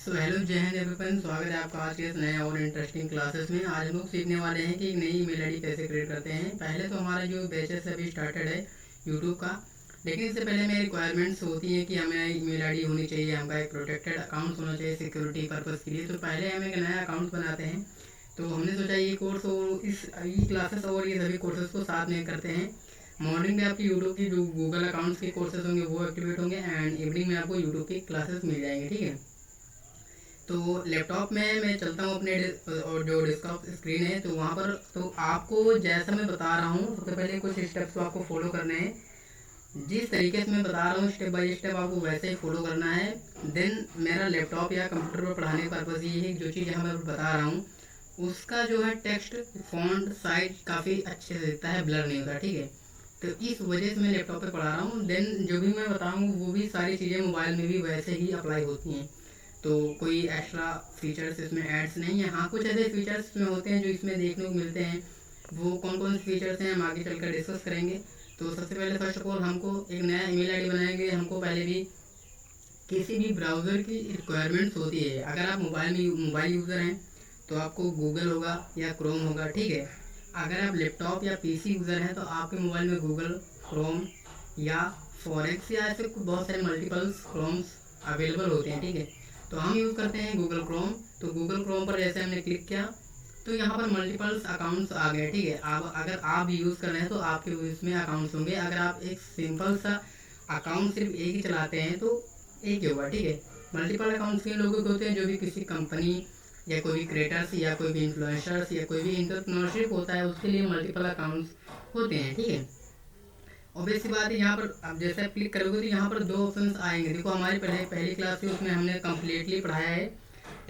So hello जय Hind everyone, स्वागत है आपका आज के इस नए और इंटरेस्टिंग क्लासेस में। आज हम लोग सीखने वाले हैं कि एक नई ईमेल आईडी कैसे क्रिएट करते हैं। पहले तो हमारा जो बैचेस अभी स्टार्टेड है यूट्यूब का, लेकिन इससे पहले मेरी रिक्वायरमेंट्स होती हैं कि हमें ईमेल आईडी होनी चाहिए, हमका एक प्रोटेक्टेड अकाउंट होना चाहिए सिक्योरिटी पर्पज़ के लिए। तो पहले हम एक नया अकाउंट बनाते हैं। तो हमने सोचा ये कोर्स और इस ई क्लासेस और ये सभी कोर्सेज को साथ में करते हैं। मॉर्निंग में आपकी यूट्यूब की जो गूगल अकाउंट्स के कोर्सेज होंगे वो एक्टिवेट होंगे एंड इवनिंग में आपको यूट्यूब की क्लासेस मिल जाएंगे, ठीक है। तो लैपटॉप में मैं चलता हूँ अपने और जो डेस्कटॉप स्क्रीन है, तो वहाँ पर तो आपको जैसा मैं बता रहा हूँ सबसे पहले कुछ स्टेप्स तो आपको फॉलो करने हैं। जिस तरीके से मैं बता रहा हूँ स्टेप बाय स्टेप आपको वैसे ही फॉलो करना है। देन मेरा लैपटॉप या कंप्यूटर पर पढ़ाने का पर्पज़ ये है, जो चीज़ यहाँ मैं बता रहा हूँ उसका जो है टेक्स्ट फॉन्ट साइज काफ़ी अच्छे से दिखता है, ब्लर नहीं होता, ठीक है। तो इस वजह से मैं लैपटॉप पे पढ़ा रहा हूँ। देन जो भी मैं बताऊँ वो भी सारी चीज़ें मोबाइल में भी वैसे ही अप्लाई होती हैं। तो कोई एक्स्ट्रा फीचर्स इसमें ऐड्स नहीं है। हाँ, कुछ ऐसे फीचर्स इसमें होते हैं जो इसमें देखने को मिलते हैं। वो कौन कौन से फीचर्स हैं हम आगे चलकर डिस्कस करेंगे। तो सबसे पहले फर्स्ट ऑफ ऑल हमको एक नया ईमेल आईडी बनाएंगे। हमको पहले भी किसी भी ब्राउज़र की रिक्वायरमेंट्स होती है। अगर आप मोबाइल यूज़र हैं तो आपको गूगल होगा या क्रोम होगा, ठीक है। अगर आप लैपटॉप या पीसी यूज़र हैं तो आपके मोबाइल में गूगल क्रोम या फॉरेक्स या ऐसे बहुत सारे मल्टीपल्स क्रोम्स अवेलेबल होते हैं, ठीक है। तो हम यूज़ करते हैं गूगल क्रोम। तो गूगल क्रोम पर जैसे हमने क्लिक किया तो यहाँ पर मल्टीपल्स अकाउंट्स आ गए, ठीक है। अब अगर आप यूज़ कर रहे हैं तो आपके इसमें अकाउंट्स होंगे। अगर आप एक सिंपल सा अकाउंट सिर्फ एक ही चलाते हैं तो एक ही होगा, ठीक है। मल्टीपल अकाउंट्स के लोगों के होते हैं जो भी किसी कंपनी या कोई भी क्रिएटर्स या कोई भी इन्फ्लुएंसर्स या कोई भी इंटरप्रेन्योरशिप होता है उसके लिए मल्टीपल अकाउंट्स होते हैं, ठीक है। ऑब्वियस सी बात है, यहाँ पर आप जैसे क्लिक करोगे तो यहाँ पर दो ऑप्शंस आएंगे। देखो हमारी पहली क्लास थी उसमें हमने कम्प्लीटली पढ़ाया है,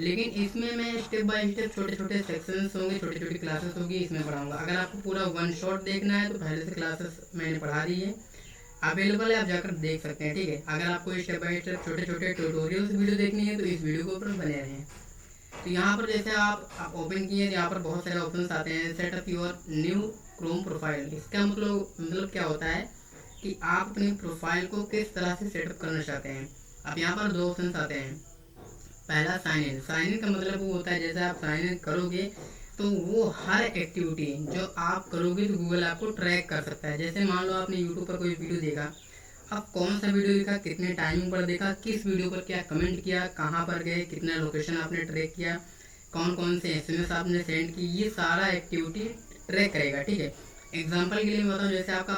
लेकिन इसमें मैं स्टेप बाय स्टेप छोटे छोटे सेक्शंस होंगे, छोटी छोटी क्लासेस होगी, इसमें पढ़ाऊंगा। अगर आपको पूरा वन शॉट देखना है तो पहले से क्लासेस मैंने पढ़ा दी है, अवेलेबल है, आप जाकर देख सकते हैं, ठीक है। अगर आपको स्टेप बाय स्टेप छोटे छोटे ट्यूटोरियल्स वीडियो देखनी है तो इस वीडियो के ऊपर बने रहें। तो यहाँ पर जैसे आप ओपन किए तो यहाँ पर बहुत सारे ऑप्शंस आते हैं। Setup your new Chrome profile, इसका मतलब क्या होता है कि आप अपनी प्रोफाइल को किस तरह से सेटअप करना चाहते हैं। अब यहाँ पर दो ऑप्शंस आते हैं। पहला साइन इन। साइन इन का मतलब वो होता है जैसे आप साइन इन करोगे तो वो हर एक्टिविटी जो आप करोगे तो गूगल आपको ट्रैक कर सकता है। जैसे मान लो आपने यूट्यूब पर कोई वीडियो देखा, अब कौन सा वीडियो देखा, कितने टाइमिंग पर देखा, किस वीडियो पर क्या कमेंट किया, कहाँ पर गए, कितना लोकेशन आपने ट्रैक किया, कौन कौन से एसएमएस आपने सेंड की, ये सारा एक्टिविटी ट्रैक करेगा, ठीक है। एग्जाम्पल के लिए मैं बताऊँ, जैसे आपका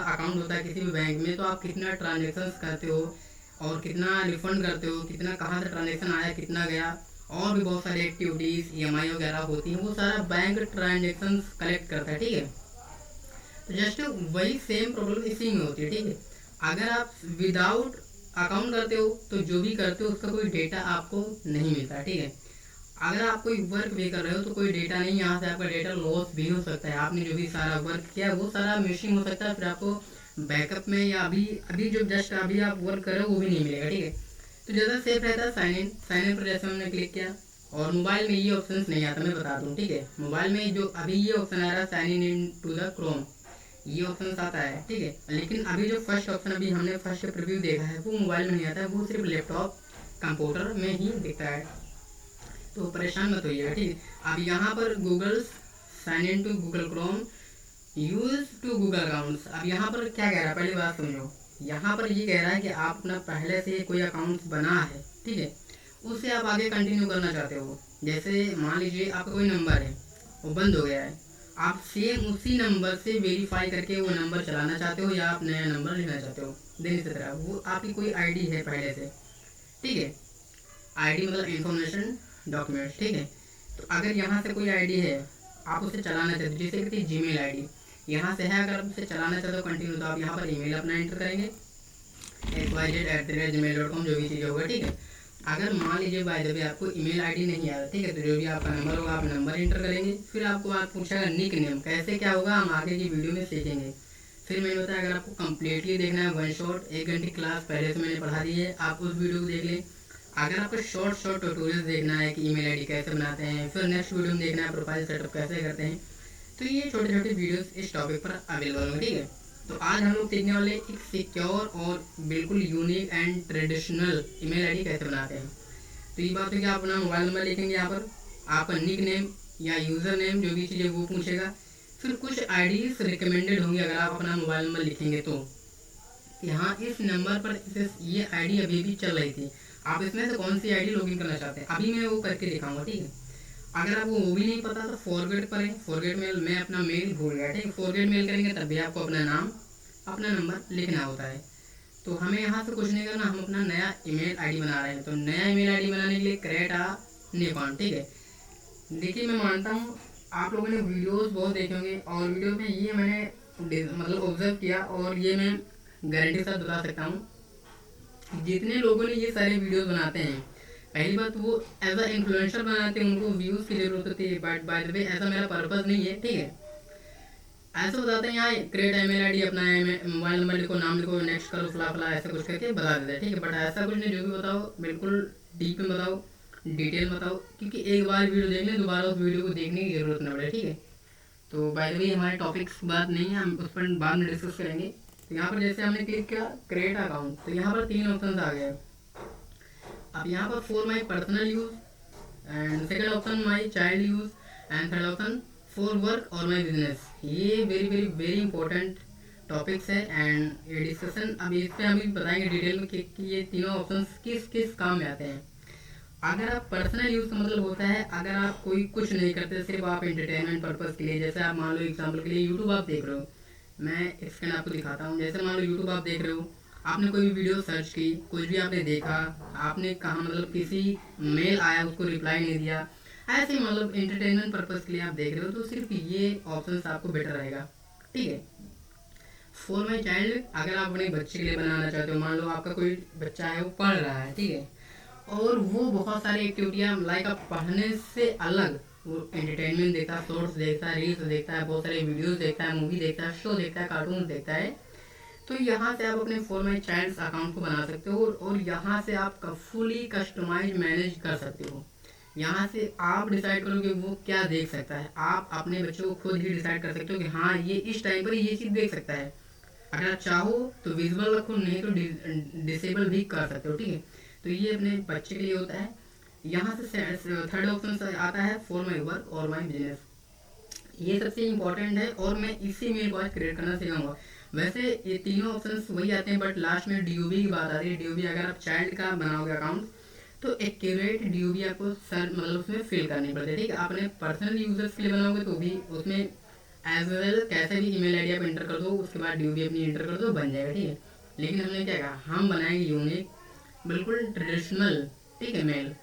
अकाउंट होता है किसी भी बैंक में, तो आप कितना ट्रांजेक्शन करते हो और कितना रिफंड करते हो, कितना कहाँ से ट्रांजेक्शन आया, कितना गया, और भी बहुत सारी एक्टिविटीज़ ईएमआई वगैरह होती हैं, वो सारा बैंक ट्रांजेक्शन कलेक्ट करता है, ठीक है। तो जस्ट वही सेम प्रॉब्लम इसी में होती है, ठीक है। अगर आप विदाउट अकाउंट करते हो तो जो भी करते हो उसका कोई डेटा आपको नहीं मिलता, ठीक है। अगर आप कोई वर्क भी कर रहे हो तो कोई डेटा नहीं, यहाँ से आपका डेटा लॉस भी हो सकता है। आपने जो भी सारा वर्क किया वो सारा मिसिंग हो सकता है, फिर आपको बैकअप में या अभी अभी जो जस्ट अभी आप वर्क कर रहे हो वो भी नहीं मिलेगा, ठीक है। तो ज़्यादा सेफ रहता है साइन इन पर जैसे हमने क्लिक किया। और मोबाइल में ये ऑप्शन नहीं आता, मैं बता दूँ, ठीक है। मोबाइल में जो अभी ये ऑप्शन आ रहा है sign in to the Chrome, ये ऑप्शन आता है, ठीक है। लेकिन अभी जो फर्स्ट ऑप्शन अभी हमने फर्स्ट प्रीव्यू देखा है वो मोबाइल में नहीं आता है, वो सिर्फ लैपटॉप कंप्यूटर में ही दिखता है। तो परेशान मत होइएगा, ठीक है। अब यहाँ पर Google sign in to Google Chrome use to Google accounts. अब यहाँ पर क्या कह रहा है, पहली बात समझो। यहाँ पर ये कह रहा है कि आप अपना पहले से कोई अकाउंट बना है, ठीक है, उससे आप आगे कंटिन्यू करना चाहते हो। जैसे मान लीजिए आपका कोई नंबर है वो बंद हो गया है, आप सेम उसी नंबर से वेरीफाई करके वो नंबर चलाना चाहते हो या आप नया नंबर लेना चाहते हो। दिन इसी तरह वो आपकी कोई आईडी है पहले से, ठीक है। आईडी मतलब इंफॉर्मेशन डॉक्यूमेंट्स, ठीक है। तो अगर यहाँ से कोई आईडी है आप उसे चलाना चाहते हो, जैसे कि जीमेल आईडी यहाँ से है, अगर आप उसे चलाना चाहते हो कंटिन्यू, तो आप यहाँ पर ईमेल अपना एंटर करेंगे xyz@gmail.com, जो भी चीज़ होगा, ठीक है। अगर मान लीजिए बाय द वे आपको ईमेल आईडी नहीं आ रहा, ठीक है, तो जो भी आपका नंबर होगा आप नंबर एंटर करेंगे। फिर आपको आप पूछेगा निक नेम, कैसे क्या होगा हम आगे की वीडियो में सीखेंगे। फिर मैंने बताया अगर आपको कंप्लीटली देखना है वन शॉट, 1 घंटे क्लास पहले से मैंने पढ़ा दी है, आप उस वीडियो को देख लें। अगर आपको शॉर्ट ट्यूटोरियल्स देखना है कि ईमेल आईडी कैसे बनाते हैं, फिर नेक्स्ट वीडियो में देखना है प्रोफाइल सेटअप कैसे करते हैं, तो ये छोटे छोटे वीडियोस इस टॉपिक पर अवेलेबल होंगे, ठीक है। तो आज हम लोग सीखने वाले एक सिक्योर और बिल्कुल unique and traditional email ID कैसे बनाते हैं। तो ये बात है कि आप अपना मोबाइल नंबर लिखेंगे, यहाँ पर आपका निक नेम या यूज़र नेम जो भी चीज़ है वो पूछेगा। फिर कुछ आईडीज रिकमेंडेड होंगी अगर आप अपना मोबाइल नंबर लिखेंगे तो यहाँ इस नंबर पर ये आईडी अभी भी चल रही थी, आप इसमें से कौन सी आईडी लॉगिन करना चाहते हैं अभी मैं वो करके दिखाऊंगा, ठीक है। अगर आपको वो भी नहीं पता तो फॉरगेट करें, फॉरगेट मेल, मैं अपना मेल भूल गया, ठीक है, फॉरगेट मेल करेंगे तब भी आपको अपना नाम अपना नंबर लिखना होता है। तो हमें यहाँ से कुछ नहीं करना, हम अपना नया ईमेल आईडी बना रहे हैं। तो नया ईमेल आईडी बनाने के लिए क्रिएट अ न्यू अकाउंट, ठीक है। देखिए मैं मानता हूँ आप लोगों ने वीडियोस बहुत देखे होंगे और वीडियो में ये मैंने मतलब ऑब्जर्व किया और ये मैं गारंटी के साथ बता सकता हूँ, जितने लोगों ने ये सारे वीडियोस बनाते हैं, पहली बात वो एज अ इन्फ्लुएंसर बनाते हैं, उनको व्यूज़ की ज़रूरत होती है, बट बाय द वे ऐसा मेरा पर्पज़ नहीं है, ठीक है। ऐसा बताते हैं यहाँ क्रिएट ईमेल आईडी, अपना मोबाइल नंबर लिखो, नाम लिखो, नेक्स्ट करो, फला फला ऐसा कुछ करके बता देते हैं, ठीक है। बट ऐसा कुछ नहीं, जो भी बताओ बिल्कुल डीप में बताओ, डिटेल बताओ, क्योंकि एक बार वीडियो देख लें दोबारा उस वीडियो को देखने की ज़रूरत न पड़े, ठीक है। तो बाय द वे हमारे टॉपिक्स बात नहीं है, हम उस पर बाद में डिस्कस करेंगे। तो यहाँ पर जैसे हमने क्लिक किया क्रिएट अकाउंट, तो यहाँ पर 3 ऑप्शन आ गए। अब यहाँ पर for my personal use, and second option my child use, and third option for work और माई बिजनेस। ये very very very important topics है एंड ये डिस्कशन अब इस पर हम बताएंगे डिटेल में कि ये तीनों ऑप्शंस किस किस काम में आते हैं। अगर आप पर्सनल यूज़ का मतलब होता है अगर आप कोई कुछ नहीं करते, सिर्फ आप एंटरटेनमेंट पर्पज़ के लिए, जैसे आप मान लो एग्जांपल के लिए यूट्यूब आप देख रहे हो, मैं स्क्रीन आपको दिखाता हूँ। जैसे मान लो यूट्यूब आप देख रहे हो, आपने कोई भी वीडियो सर्च की, कुछ भी आपने देखा, आपने कहा मतलब किसी मेल आया उसको रिप्लाई नहीं दिया, ऐसे मतलब एंटरटेनमेंट पर्पज़ के लिए आप देख रहे हो, तो सिर्फ ये ऑप्शन आपको बेटर रहेगा, ठीक है। फॉर माई चाइल्ड, अगर आप अपने बच्चे के लिए बनाना चाहते हो, मान लो आपका कोई बच्चा है वो पढ़ रहा है, ठीक है, और वो बहुत सारी एक्टिविटियाँ लाइक आप पढ़ने से अलग वो एंटरटेनमेंट देखता है, शॉर्ट्स देखता है, रील्स देखता है, बहुत सारे वीडियोस देखता है, मूवी देखता है, शो देखता है, कार्टून देखता है। तो यहाँ से आप अपने फॉर माई चाइल्ड्स अकाउंट को बना सकते हो और यहाँ से आप फुली कस्टमाइज मैनेज कर सकते हो। यहाँ से आप डिसाइड करो कि वो क्या देख सकता है, आप अपने बच्चों को खुद ही डिसाइड कर सकते हो कि हाँ ये इस टाइम पर ये चीज़ देख सकता है। अगर आप चाहो तो विजुअल रखो, नहीं तो डिसेबल भी कर सकते हो, ठीक है। तो ये अपने बच्चे के लिए होता है। यहाँ से थर्ड ऑप्शन आता है फॉर माई वर्क और माई बिजनेस, ये सबसे इम्पोर्टेंट है और मैं इसी मेल को आज क्रिएट करना सिखाऊंगा। वैसे ये तीनों ऑप्शंस वही आते हैं बट लास्ट में डीओबी की बात आती है। डीओबी अगर आप चाइल्ड का बनाओगे अकाउंट तो एक्यूरेट डीओबी आपको सर मतलब उसमें फिल करनी पड़ती है, ठीक है। आपने पर्सनल यूजर्स के लिए बनाओगे तो भी उसमें एज वेल कैसे भी ईमेल आईडी आप एंटर कर दो, उसके बाद डीओबी अपनी एंटर कर दो, बन जाएगा, ठीक है। लेकिन हमने क्या कहा, हम बनाएंगे यूनिक बिल्कुल ट्रेडिशनल, ठीक है, मेल।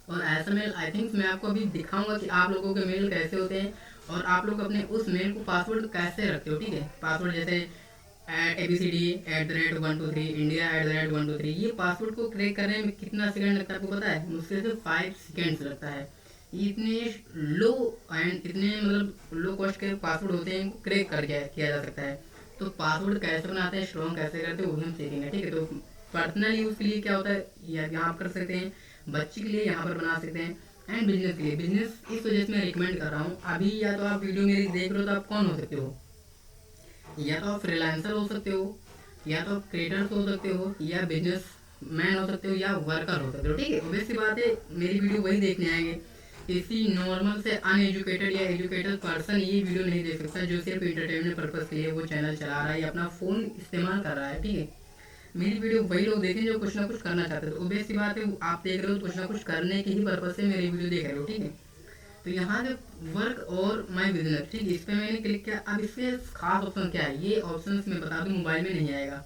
और ऐसा मेल आई थिंक मैं आपको अभी दिखाऊंगा कि आप लोगों के मेल कैसे होते हैं और आप लोग अपने उस मेल को पासवर्ड कैसे रखते हो, ठीक है। पासवर्ड जैसे ABCD@123 India@123, ये पासवर्ड को क्रैक करने में कितना सेकंड लगता है आपको पता है? मुश्किल से 5 सेकेंड्स लगता है। इतने लो एंड इतने मतलब लो कॉस्ट के पासवर्ड होते हैं, इनको क्रैक कर किया जा सकता है। तो पासवर्ड कैसे बनाते हैं, स्ट्रॉन्ग कैसे करते हैं, वो भी हम सीखेंगे, ठीक है। तो पर्सनल यूज़ के लिए क्या होता है यहाँ आप कर सकते हैं, बच्चे के लिए यहाँ पर बना सकते हैं, एंड बिजनेस के लिए। बिजनेस इस वजह से मैं रिकमेंड कर रहा हूँ अभी, या तो आप वीडियो मेरी देख रहे हो तो आप कौन हो सकते हो, या तो आप फ्रीलांसर हो सकते हो, या तो आप क्रिएटर्स हो सकते हो, या बिजनेस मैन हो सकते हो, या वर्कर हो सकते हो, ठीक है। ऑब्वियस सी बात है मेरी वीडियो वही देखने आएंगे, किसी नॉर्मल से अनएजुकेटेड या एजुकेटेड पर्सन ये वीडियो नहीं देख सकता जो सिर्फ इंटरटेनमेंट पर्पज़ के लिए वो चैनल चला रहा है या अपना फ़ोन इस्तेमाल कर रहा है, ठीक है। मेरी वीडियो वही लोग देखें जो कुछ ना कुछ करना चाहते हैं। तो ऑब्वियस सी बात है आप देख रहे हो कुछ ना कुछ करने के ही पर्पज़ से मेरी वीडियो देख रहे हो, ठीक है। तो यहाँ जो वर्क और माई बिजनेस, ठीक है, इस पर मैंने क्लिक किया। अब इसके खास ऑप्शन क्या है, ये ऑप्शन मैं बता दूँ मोबाइल में नहीं आएगा,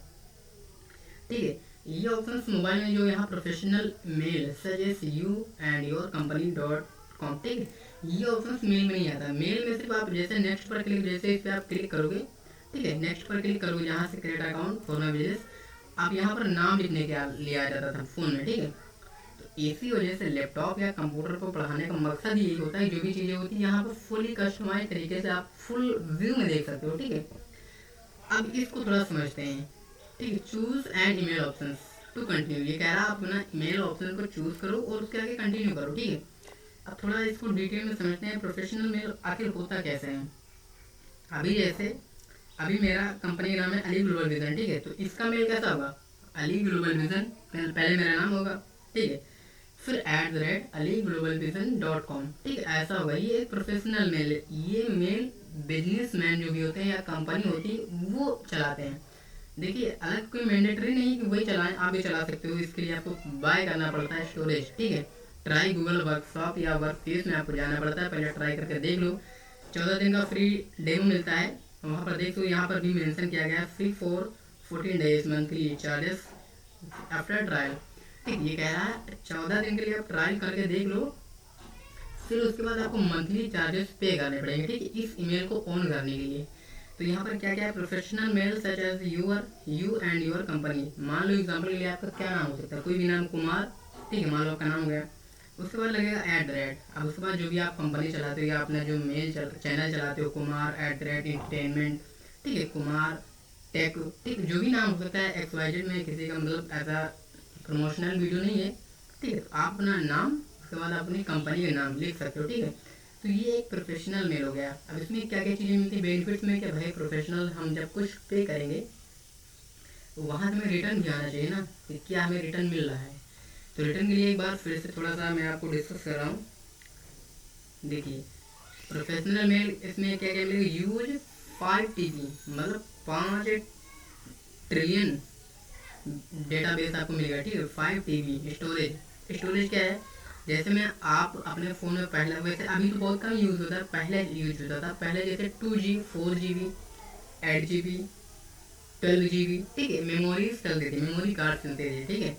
ठीक है। ये ऑप्शन मोबाइल में जो यहाँ professional mail suggest you and your company .com, ठीक है, ये ऑप्शन मेल में नहीं आता। मेल में सिर्फ आप जैसे नेक्स्ट पर क्लिक, जैसे इस पर आप क्लिक करोगे, ठीक है, नेक्स्ट पर क्लिक करोगे, यहाँ से create account for my business, आप यहाँ पर नाम लिखने के लिया जाता था फ़ोन में, ठीक है। तो इसी वजह से लैपटॉप या कंप्यूटर को पढ़ाने का मकसद यही होता है, जो भी चीज़ें होती हैं यहाँ पर फुली कस्टमाइज तरीके से आप फुल व्यू में देख सकते हो, ठीक है। अब इसको थोड़ा समझते हैं, ठीक है। Choose and email options to continue, ये कह रहा है आप ना ईमेल ऑप्शन को चूज करो और उसके आगे कंटिन्यू करो, ठीक है। अब थोड़ा इसको डिटेल में समझते हैं प्रोफेशनल मेल आखिर होता कैसे है। अभी जैसे अभी मेरा कंपनी का नाम है अली ग्लोबल विजन, ठीक है, तो इसका मेल कैसा होगा, अली ग्लोबल विजन, पहले मेरा नाम होगा, ठीक है। फिर @aliglobalvision.com, ठीक है, ऐसा होगा। ये एक प्रोफेशनल मेल है। ये मेल बिजनेसमैन जो भी होते हैं या कंपनी होती है वो चलाते हैं। देखिए, अलग कोई मैंडेटरी नहीं कि वही चलाएं, आप भी चला सकते हो। इसके लिए आपको बाय करना पड़ता है स्टोरेज, ठीक है। ट्राई गूगल वर्कशॉप या वर्क स्पेस में आपको जाना पड़ता है, पहले ट्राई करके देख लो। 14 दिन का फ्री डेमो मिलता है, वहाँ पर देख लो। यहाँ पर भी मेंशन किया गया है free for 14 days monthly charges after trial, ठीक। ये कह रहा है 14 दिन के लिए आप ट्रायल करके देख लो, फिर उसके बाद आपको मंथली चार्जेस पे करने पड़ेंगे, ठीक है, इस ईमेल को ऑन करने के लिए। तो यहाँ पर क्या क्या है, professional mail such as you and your company. मान लो एग्जाम्पल के लिए आपका क्या नाम हो सकता है, कोई भी नाम, कुमार, ठीक है, मान लो आपका नाम हो गया। उसके बाद लगेगा @, अब उसके बाद जो भी आप कंपनी चलाते हो या अपना जो मेल चैनल चलाते हो, कुमार @entertainment, ठीक है, कुमार टेक, ठीक, जो भी नाम हो सकता है XYZ में, किसी का मतलब ऐसा प्रमोशनल वीडियो नहीं है, ठीक है। तो आप अपना नाम, उसके बाद अपनी कंपनी का नाम लिख सकते हो, ठीक है। तो ये एक प्रोफेशनल मेल हो गया। अब इसमें क्या क्या चीज़ें मिलती है बेनिफिट्स में, क्या भाई प्रोफेशनल हम जब कुछ पे करेंगे तो वहाँ हमें रिटर्न भी आना चाहिए ना, कि क्या हमें रिटर्न मिल रहा है। तो रिटर्न के लिए एक बार फिर से थोड़ा सा मैं आपको डिस्कस कर रहा हूँ। देखिए, प्रोफेशनल मेल इसमें क्या क्या मिलेगा, यूज 5 TB, मतलब 5 ट्रिलियन डेटाबेस आपको मिलेगा, ठीक है। 5 TB स्टोरेज क्या है, जैसे मैं आप अपने फ़ोन में पहले, वैसे अभी तो बहुत कम यूज़ होता है, पहले यूज होता था। पहले जैसे 2G 4GB 8GB 12GB, ठीक है, मेमोरीज चलती थी, मेमोरी कार्ड चलते थे, ठीक है।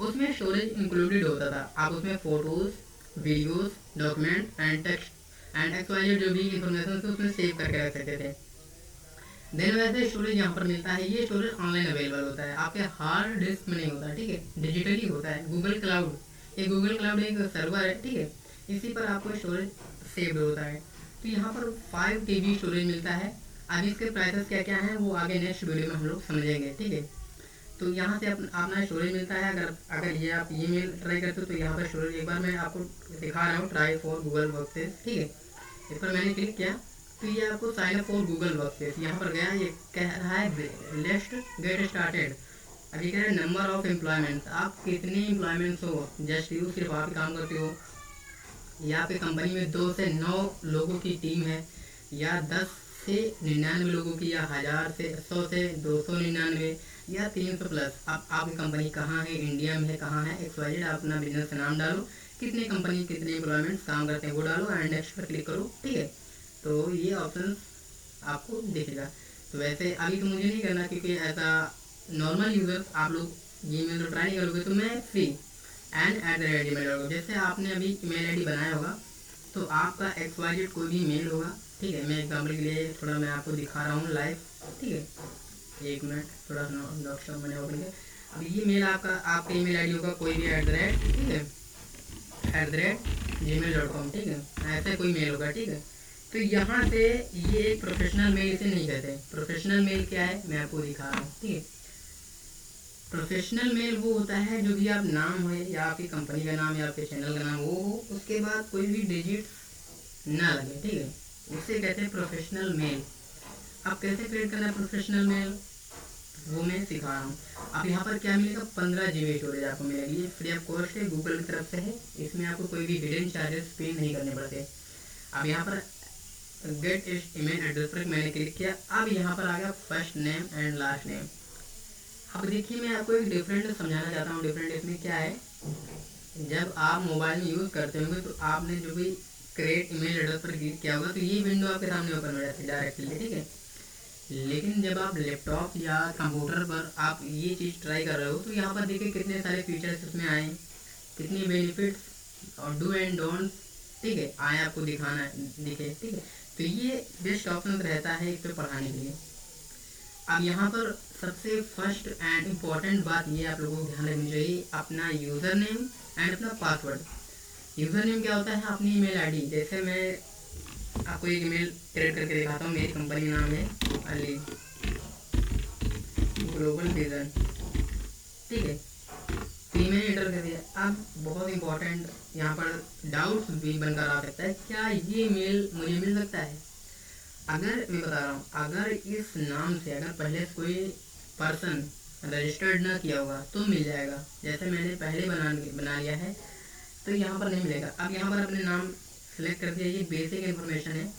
उसमें स्टोरेज इंक्लूडेड होता था। आप उसमें photos, videos, document and text and XYZ जो भी इंफॉर्मेशन थे उसमें सेव करके रख सकते थे। देन वैसे स्टोरेज यहाँ पर मिलता है, ये स्टोरेज ऑनलाइन अवेलेबल होता है, आपके हार्ड डिस्क में नहीं होता, ठीक है, डिजिटली होता है। गूगल क्लाउड, ये गूगल क्लाउड एक सर्वर है, ठीक है, इसी पर आपको स्टोरेज सेव होता है। तो यहाँ पर 5 TB स्टोरेज मिलता है। अब इसके प्राइसेस क्या क्या हैं वो आगे नेक्स्ट वीडियो में हम लोग समझेंगे, ठीक है। तो यहाँ से अपना स्टोरेज मिलता है। अगर ये आप ईमेल ट्राई करते हो तो यहाँ पर स्टोरेज एक बार मैं आपको दिखा रहा हूँ, ट्राई फॉर गूगल वर्कस्पेस, ठीक है। इस पर मैंने क्लिक किया तो ये आपको sign up for Google workspace यहाँ पर गया। ये कह रहा है लेट्स गेट स्टार्टेड। अब ये कह रहा है नंबर ऑफ एम्प्लॉयमेंट, आप कितने एम्प्लॉयमेंट्स हो, जस्ट यू सिर्फ आप ही काम करते हो, या आपकी कंपनी में 2 से 9 लोगों की टीम है, या 10 से 99 लोगों की, या 1000 से 100 से 299, या 300 प्लस। आप आपकी कंपनी कहाँ है, इंडिया में है, कहाँ है, XYZ, आप अपना बिजनेस का नाम डालो, कितने कंपनी कितने एम्प्लॉयमेंट्स काम करते हैं वो डालो एंड नेक्स्ट पर क्लिक करो, ठीक है। तो ये ऑप्शन आपको दिखेगा। तो वैसे अभी तो मुझे नहीं करना, क्योंकि ऐसा नॉर्मल यूज़र्स आप लोग ये मेल तो ट्राई नहीं करोगे, तो मैं फ्री @gmail.com, जैसे आपने अभी ईमेल ID बनाया होगा तो आपका XYZ कोई भी मेल होगा, ठीक है। मैं एग्जाम्पल के लिए थोड़ा मैं आपको दिखा रहा हूँ लाइव, ठीक है, 1 मिनट, थोड़ा सा डॉक्टर मैंने ओपन किया। अब ये मेल आपका ईमेल ID होगा कोई भी @ ठीक है, @gmail.com, ठीक है, ऐसा कोई मेल होगा, ठीक है। तो यहाँ से ये एक प्रोफेशनल मेल इसे नहीं कहते। प्रोफेशनल मेल क्या है मैं आपको दिखा रहा हूँ, ठीक है। प्रोफेशनल मेल वो होता है जो भी आप नाम है या आपकी कंपनी का नाम या आपके चैनल का नाम वो हो, उसके बाद कोई भी डिजिट ना लगे, ठीक है, उसे कहते हैं प्रोफेशनल मेल। अब कैसे क्रिएट करना है प्रोफेशनल मेल वो मैं सिखा रहा हूँ। अब यहाँ पर क्या मिलेगा, 15 GB स्टोरेज आपको मिलेगी, फ्री ऑफ कॉस्ट है, गूगल की तरफ से है। इसमें आपको कोई भी हिडन चार्जेस पे नहीं करने पड़ते। अब यहाँ पर गेट ईमेल एड्रेस पर मैंने क्लिक किया। अब यहाँ पर आ गया first name and last name. अब देखिए मैं आपको एक डिफरेंट समझाना चाहता हूँ। डिफरेंट इसमें क्या है, जब आप मोबाइल में यूज़ करते होंगे तो आपने जो भी क्रिएट ईमेल एड्रेस पर क्लिक किया होगा तो ये विंडो आपके सामने ओपन हो जाती है डायरेक्टली, ठीक है। लेकिन जब आप लैपटॉप या कंप्यूटर पर आप ये चीज़ ट्राई कर रहे हो तो यहाँ पर देखिए कितने सारे फीचर्स इसमें आए, कितनी बेनिफिट्स और डू एंड डोंट, ठीक है, आए आपको दिखाना दिखे, ठीक है। तो ये बेस्ट ऑप्शन रहता है इस पर पढ़ाने के लिए। अब यहाँ पर सबसे फर्स्ट एंड इम्पॉर्टेंट बात ये आप लोगों को ध्यान रखनी चाहिए, अपना यूज़र नेम एंड अपना पासवर्ड। यूज़र नेम क्या होता है, अपनी ईमेल ID। जैसे मैं आपको एक ईमेल क्रिएट करके दिखाता हूँ। मेरी कंपनी नाम है अली ग्लोबल विजन, ठीक है, तो मैंने एंटर कर दिया। अब बहुत इंपॉर्टेंट यहाँ पर डाउट्स भी बनकर आ सकता है, क्या ये मेल मुझे मिल सकता है। अगर मैं बता रहा हूँ, अगर इस नाम से अगर पहले से कोई पर्सन रजिस्टर्ड ना किया होगा तो मिल जाएगा। जैसे मैंने पहले बना लिया है तो यहाँ पर नहीं मिलेगा। अब यहाँ पर अपने नाम सेलेक्ट कर दिया, ये बेसिक इन्फॉर्मेशन है।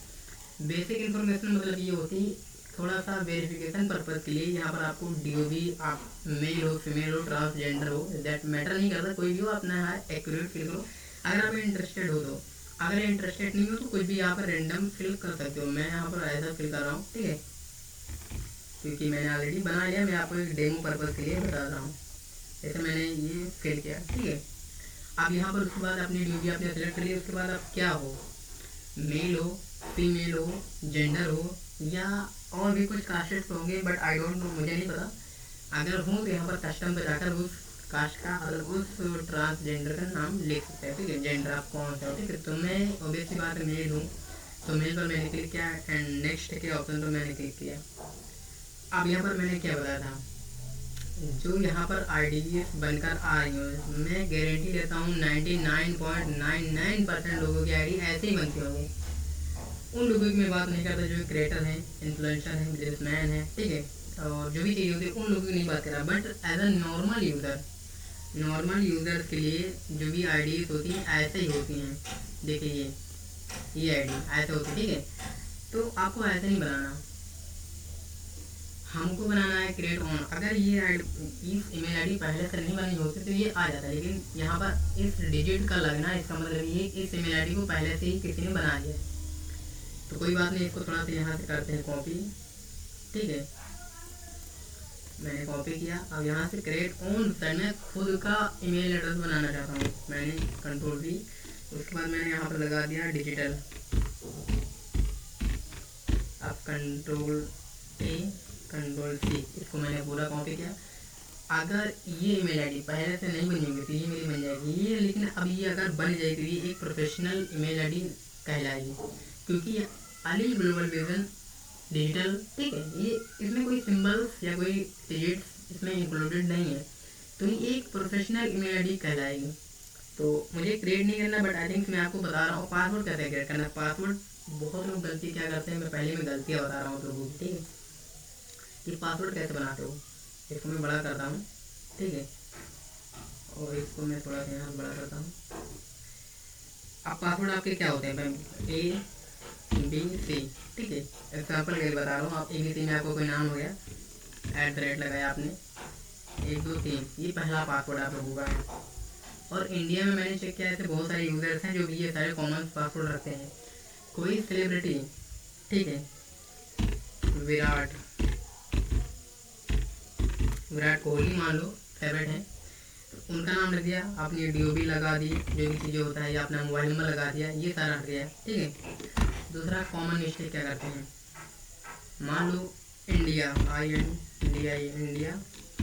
बेसिक इन्फॉर्मेशन मतलब ये होती थोड़ा सा वेरिफिकेशन पर्पज़ के लिए। यहाँ पर आपको DOB, आप मेल हो, फीमेल हो, ट्रांसजेंडर हो, दैट मैटर नहीं करता, कोई भी हो, अपना है एक्यूरेट फिल करो अगर आप इंटरेस्टेड हो तो। अगर इंटरेस्टेड नहीं हो तो कुछ भी यहाँ पर रैंडम फिल कर सकते हो। मैं यहाँ पर ऐसा फिल कर रहा हूँ, ठीक है, क्योंकि मैंने ऑलरेडी बना लिया। मैं आपको एक डेमो पर्पज़ के लिए बता रहा हूँ। जैसे मैंने ये फिल किया, ठीक है। अब यहाँ पर उसके बाद अपनी DOB आपने सेलेक्ट कर लिया। उसके बाद आप क्या हो, मेल हो, फीमेल हो, जेंडर हो, या और भी कुछ कास्टेड होंगे, बट आई डोंट नो, मुझे नहीं पता। अगर हो तो यहाँ पर कस्टम पर जाकर उस कास्ट का और उस ट्रांसजेंडर का नाम लिख सकते हैं, ठीक है। जेंडर आप कौन सा हो, ठीक है। तो मैं ऑब्वियसली बात है मेल हूँ, तो मेल पर मैंने क्लिक किया एंड नेक्स्ट के ऑप्शन पर मैंने क्लिक किया। अब यहाँ पर मैंने क्या बताया था, जो यहाँ पर IDs बनकर आ रही हूँ, मैं गारंटी देता हूँ 99.99% लोगों की ID ऐसे ही बनती होंगी। उन लोगों की मैं बात नहीं करता जो क्रिएटर हैं, इन्फ्लुएंसर हैं, बिजनेसमैन हैं, ठीक है, और जो भी चीज़ होती है उन लोगों की नहीं बात कर रहा। But as a normal user के लिए जो भी IDs होती हैं ऐसे ही होती हैं। देखिए ये ID ऐसे होती है, ठीक है। तो आपको ऐसे नहीं बनाना, हमको बनाना है क्रिएट ऑन। अगर ये इस ईमेल आईडी पहले से नहीं बनी होती तो ये आ जाता है, लेकिन यहाँ पर इस डिजिट का लगना, इसका मतलब ये इस ईमेल आईडी को पहले से ही किसी ने बना लिया है। तो कोई बात नहीं, इसको थोड़ा सा यहाँ से करते हैं कॉपी, ठीक है। मैंने कॉपी किया। अब यहाँ से क्रिएट ऑन साइड में खुद का ईमेल एड्रेस बनाना चाहता हूँ, मैंने कंट्रोल दी। उसके बाद मैंने यहाँ पर लगा दिया डिजिटल। अब कंट्रोल C, इसको मैंने पूरा कॉपी किया। अगर ये ईमेल आईडी पहले से नहीं बनी होगी तो ये मेरी बन जाएगी ये, लेकिन अब ये अगर बन जाएगी तो ये एक प्रोफेशनल ईमेल आईडी कहलाएगी, क्योंकि ये अली ग्लोबल विजन डिजिटल, ठीक है। ये इसमें कोई सिंबल्स या कोई डिजिट्स इसमें इंक्लूडेड नहीं है, तो ये एक प्रोफेशनल ईमेल आईडी कहलाएगी। तो मुझे क्रिएट नहीं करना, बट आई थिंक मैं आपको बता रहा हूँ पासवर्ड कैसे क्रिएट करना है। पासवर्ड बहुत लोग गलती क्या करते हैं, मैं पहले में गलतियाँ बता रहा हूँ लोगों की, ठीक है, कि पासवर्ड कैसे बनाते हो। इसको मैं बड़ा करता हूँ, ठीक है, और इसको मैं थोड़ा सा यहाँ बड़ा करता हूँ। अब पासवर्ड आपके क्या होते हैं, ABC, ठीक है, एग्जाम्पल के लिए बता रहा हूँ। आप ABC में आपको कोई नाम हो गया, @ लगाया आपने, 1 2 3, ये पहला पासवर्ड आप लोगों का है। और इंडिया में मैंने चेक किया, ऐसे बहुत सारे यूज़र्स हैं जो भी ये सारे कॉमन पासवर्ड रखते हैं। कोई सेलिब्रिटी, ठीक है, विराट कोहली मान लो फेवरेट है, तो उनका नाम रख दिया आपने, DOB लगा दी, जो भी चीज़ें होता है, या अपना मोबाइल नंबर लगा दिया, ये सारा रख दिया, ठीक है। दूसरा कॉमन मिस्टेक क्या करते हैं, मान लो इंडिया, इंडिया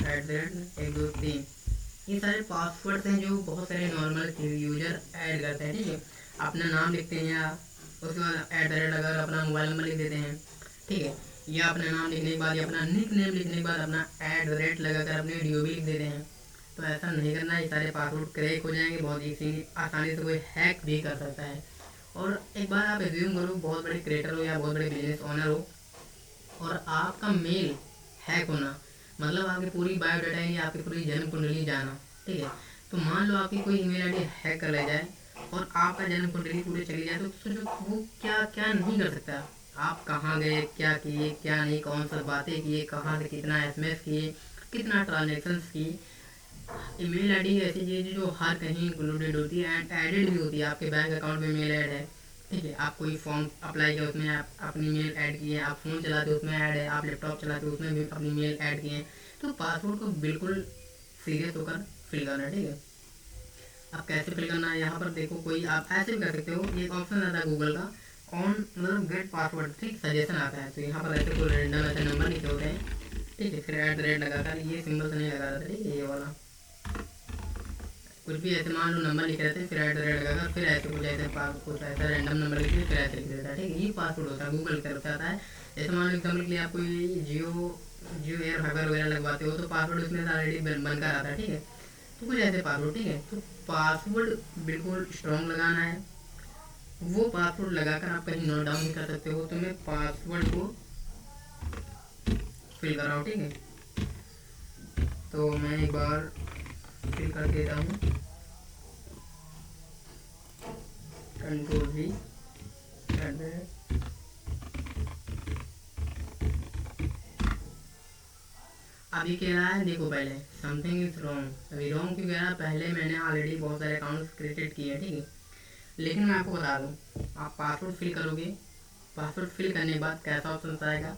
@ 1 2 3, ये सारे पासवर्ड्स हैं जो बहुत सारे नॉर्मल यूजर ऐड करते हैं, ठीक है। अपना नाम लिखते हैं, या उसके बाद @ अगर अपना मोबाइल नंबर लिख देते हैं, ठीक है, या अपना नाम लिखने के बाद या अपना निक नेम लिखने के बाद अपना @ लगाकर अपने DOB लिख देते हैं। तो ऐसा नहीं करना है, ये सारे पासवर्ड क्रैक हो जाएंगे, बहुत आसानी से कोई हैक भी कर सकता है। और एक बार आप एज्यूम करो बहुत बड़े क्रिएटर हो या बहुत बड़े बिजनेस ओनर हो, और आपका मेल हैक होना मतलब आपकी पूरी बायोडाटा यानी आपकी पूरी जन्म कुंडली जाना, ठीक है। तो मान लो आपकी कोई ईमेल आईडी हैक कर ले जाए और आपका जन्म कुंडली पूरी चली जाए, तो सोचो वो क्या क्या नहीं कर सकता। आप कहाँ गए, क्या किए, क्या नहीं, कौन सा बातें किए, कहाँ से कितना SMS किए, कितना ट्रांजेक्शन्स किए। ईमेल आईडी ऐसी चीज़ जो हर कहीं इंक्लूडेड होती है एंड एडेड भी होती है। आपके बैंक अकाउंट में मेल ऐड है, ठीक है, आप कोई फॉर्म अप्लाई किया उसमें आप अपनी मेल ऐड किए, आप फ़ोन चलाते हो उसमें ऐड है, आप लैपटॉप चलाते हो उसमें भी अपनी मेल ऐड किए। तो पासवर्ड को बिल्कुल सीरियस होकर फिल करना है, ठीक है। अब कैसे फिल करना है, यहाँ पर देखो, कोई आप ऐसे भी कर सकते हो, एक ऑप्शन आता है गूगल का ऑन मतलब गेट पासवर्ड, ठीक, सजेशन आता है। तो यहाँ पर ऐसे कोई रैंडम ऐसे नंबर लिखे होते हैं, ठीक है, फिर @ लगाकर ये सिंबल से नहीं लगा रहा था, ठीक है, ये वाला कुछ भी ऐसे मान लो नंबर लिखे रहते हैं, फिर @ लगाकर फिर ऐसे कुछ ऐसे कुछ ऐसा रैंडम नंबर लिख फिर ऐसे लिख देता है, ठीक है। ये पासवर्ड होता है, गूगल की तरफ से आता है। जैसे मान लो एग्जाम्पल के लिए आप कोई जियो एयर फाइबर वगैरह लगवाते हो तो पासवर्ड उसमें ऑलरेडी बनकर आता है, ठीक है। तो कुछ ऐसे पासवर्ड, ठीक है। तो पासवर्ड बिल्कुल स्ट्रॉन्ग लगाना है, वो पासवर्ड लगाकर आप कहीं नोट डाउन कर सकते हो। तो मैं पासवर्ड को फिल कर रहा हूँ, ठीक है। तो मैं एक बार फिल कर देता हूँ, कंट्रोल V अभी कह रहा है, देखो पहले समथिंग इज रॉन्ग। अभी रॉन्ग क्यों कह रहा है? पहले मैंने ऑलरेडी बहुत सारे अकाउंट्स क्रिएटेड किए हैं, ठीक है। लेकिन मैं आपको बता दूँ, आप पासवर्ड फिल करोगे, पासवर्ड फिल करने के बाद कैसा ऑप्शन आएगा,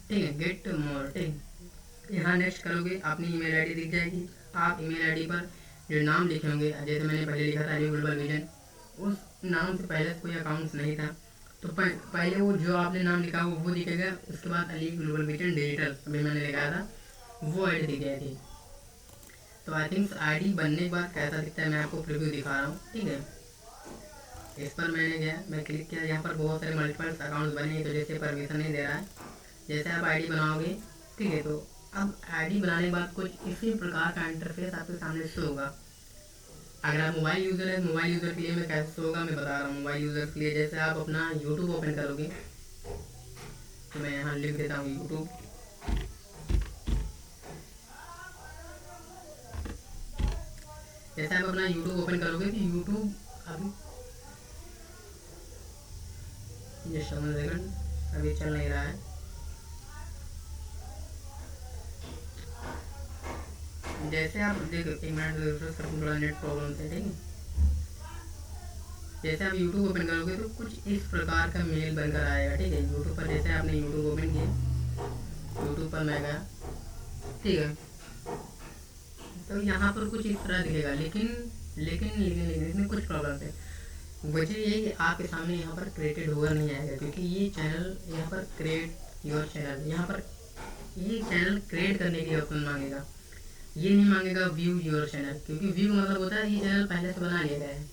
ठीक है, गेट मोर, ठीक। यहाँ नेक्स्ट करोगे, अपनी ईमेल आईडी दिख जाएगी। आप ईमेल आईडी पर जो नाम लिखे होंगे, जैसे मैंने पहले लिखा था अली ग्लोबल विजन, उस नाम से पहले कोई अकाउंट्स नहीं था, तो पहले वो जो आपने नाम लिखा वो दिखेगा। उसके बाद अली ग्लोबल विजन डिजिटल अभी मैंने लिखा था, वो आईडी दिख जाएगी। तो आई थिंक आईडी बनने के बाद कैसा दिखता है मैं आपको प्रीव्यू दिखा रहा हूँ, ठीक है। इस पर मैंने गया, मैं क्लिक किया, यहाँ पर बहुत सारे मल्टीपल अकाउंट्स बने, तो जैसे परमिशन नहीं दे रहा है। जैसे आप आईडी बनाओगे, ठीक है, तो अब आईडी बनाने के बाद कुछ इसी प्रकार का इंटरफेस आपके सामने शो होगा। अगर आप मोबाइल यूज़र है, मोबाइल यूज़र के लिए मैं कैसे शो होगा मैं बता रहा हूँ। मोबाइल यूज़र के लिए जैसे आप अपना यूट्यूब ओपन करोगे, तो मैं यहाँ लिख देता हूँ यूट्यूब। जैसे आप अपना यूट्यूब ओपन करोगे तो यूट्यूब अभी जस्ट 1 सेकंड अभी चल नहीं रहा है। जैसे आप देखो, एक मिनट थोड़ा नेट प्रॉब्लम है, ठीक है। जैसे आप यूट्यूब ओपन करोगे तो कुछ इस प्रकार का मेल बनकर आएगा, ठीक है। यूट्यूब पर जैसे आपने यूट्यूब ओपन किया, यूट्यूब पर मैं गया, ठीक है, तो यहाँ पर कुछ इस तरह दिखेगा। लेकिन लेकिन लेकिन लेकिन इसमें कुछ प्रॉब्लम है। वजह ये है कि आपके सामने यहाँ पर क्रिएटेड होगा नहीं आएगा, क्योंकि ये चैनल यहाँ पर क्रिएट योर चैनल, यहाँ पर ये चैनल क्रिएट करने के लिए ऑप्शन मांगेगा। ये नहीं मांगेगा व्यू योर चैनल, क्योंकि व्यू मतलब होता है ये चैनल पहले से बना लिया गया है।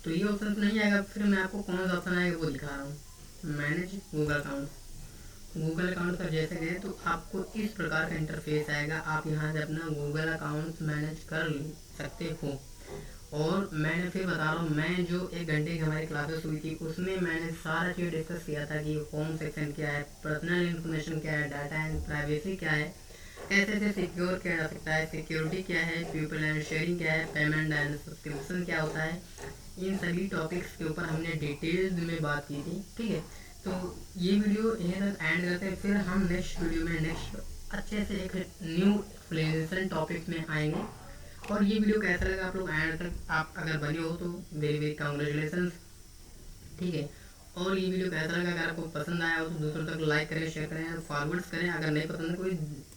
तो ये ऑप्शन नहीं आएगा। फिर मैं आपको कौन सा ऑप्शन आएगा वो दिखा रहा हूँ, manage Google account. Google account पर जैसे गए तो आपको इस प्रकार का इंटरफेस आएगा। आप यहाँ से अपना गूगल अकाउंट मैनेज कर सकते हो। और मैंने फिर बता रहा हूँ, मैं जो 1 घंटे की हमारी क्लासेस हुई थी उसमें मैंने सारा चीज़ डिस्कस किया था कि होम सेक्शन क्या है, पर्सनल इन्फॉर्मेशन क्या है, डाटा एंड प्राइवेसी क्या है, कैसे से सिक्योर किया जा सकता है, सिक्योरिटी क्या है, पीपल एंड शेयरिंग क्या है, पेमेंट एंड सब्सक्रिप्शन क्या होता है। इन सभी टॉपिक्स के ऊपर हमने डिटेल्स में बात की थी, ठीक है। तो ये वीडियो यहीं तक एंड करते हैं, फिर हम नेक्स्ट वीडियो में नेक्स्ट अच्छे से एक न्यू एक्सप्लेनेशन टॉपिक में आएंगे। और ये वीडियो कैसा लगा आप लोग एंड तक आप अगर बने हो तो वेरी वेरी कांग्रेचुलेसन, ठीक है। और ये वीडियो कैसा लगा, अगर आपको पसंद आया हो तो दूसरों तक लाइक करें, शेयर करें, फॉरवर्ड्स करें। अगर नहीं पसंद है कोई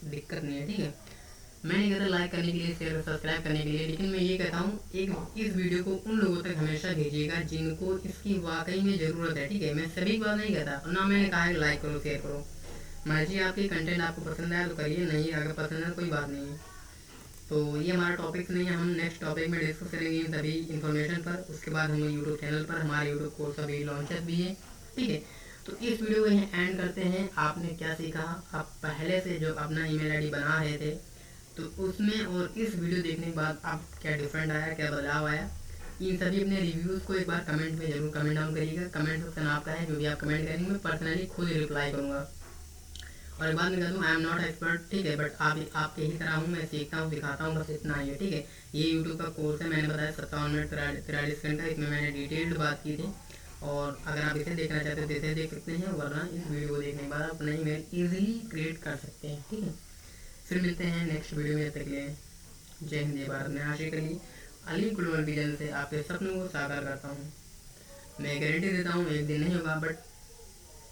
दिक्कत नहीं है, ठीक है। मैं नहीं कहता लाइक करने के लिए, शेयर सब्सक्राइब करने के लिए, लेकिन मैं ये कहता हूँ एक इस वीडियो को उन लोगों तक हमेशा भेजिएगा जिनको इसकी वाकई में ज़रूरत है, ठीक है। मैं सभी बात नहीं कहता, ना मैंने कहा है लाइक करो शेयर करो, मर्जी आपकी। कंटेंट आपको पसंद आया तो करिए, नहीं अगर पसंद है कोई बात नहीं है। तो ये हमारा टॉपिक नहीं है, हम नेक्स्ट टॉपिक में डिस्कस करेंगे इन सभी इन्फॉर्मेशन पर। उसके बाद हम यूट्यूब चैनल पर हमारे यूट्यूब कोर्स अभी लॉन्चेस भी है, ठीक है। तो इस वीडियो को यहाँ एंड करते हैं। आपने क्या सीखा, आप पहले से जो अपना ईमेल आईडी बना रहे थे तो उसमें और इस वीडियो देखने के बाद आप क्या डिफरेंट आया, क्या बदलाव आया, इन सभी अपने रिव्यूज़ को एक बार कमेंट में जरूर कमेंट डाउन करिएगा। कमेंट सेक्शन आपका है, जो भी आप कमेंट करेंगे मैं पर्सनली खुद रिप्लाई करूँगा। और एक बात मैं कह दूँ, आई एम नॉट एक्सपर्ट, ठीक है, बट आपके ही तरह हूँ, मैं सीखता हूँ सिखाता हूँ, बस इतना ही है, ठीक है। ये यूट्यूब का कोर्स है, मैंने बताया 57 मिनट 43 सेकंड का, इसमें मैंने डिटेल्ड बात की थी। और अगर आप इसे देखना चाहते हैं तो इसे देख सकते हैं, वरना इस वीडियो को देखने के बाद आप नई ईमेल ईजिली क्रिएट कर सकते हैं, ठीक है। फिर मिलते हैं नेक्स्ट वीडियो में, तब तक के लिए जय हिंद जय भारत। मैं आशा करी अली ग्लोबल विजन से आपके सपनों को साकार करता हूँ। मैं गारंटी देता हूँ एक दिन नहीं होगा, बट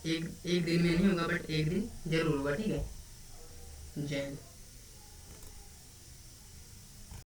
एक दिन में नहीं होगा, बट एक दिन जरूर होगा, ठीक है। जय हिंद।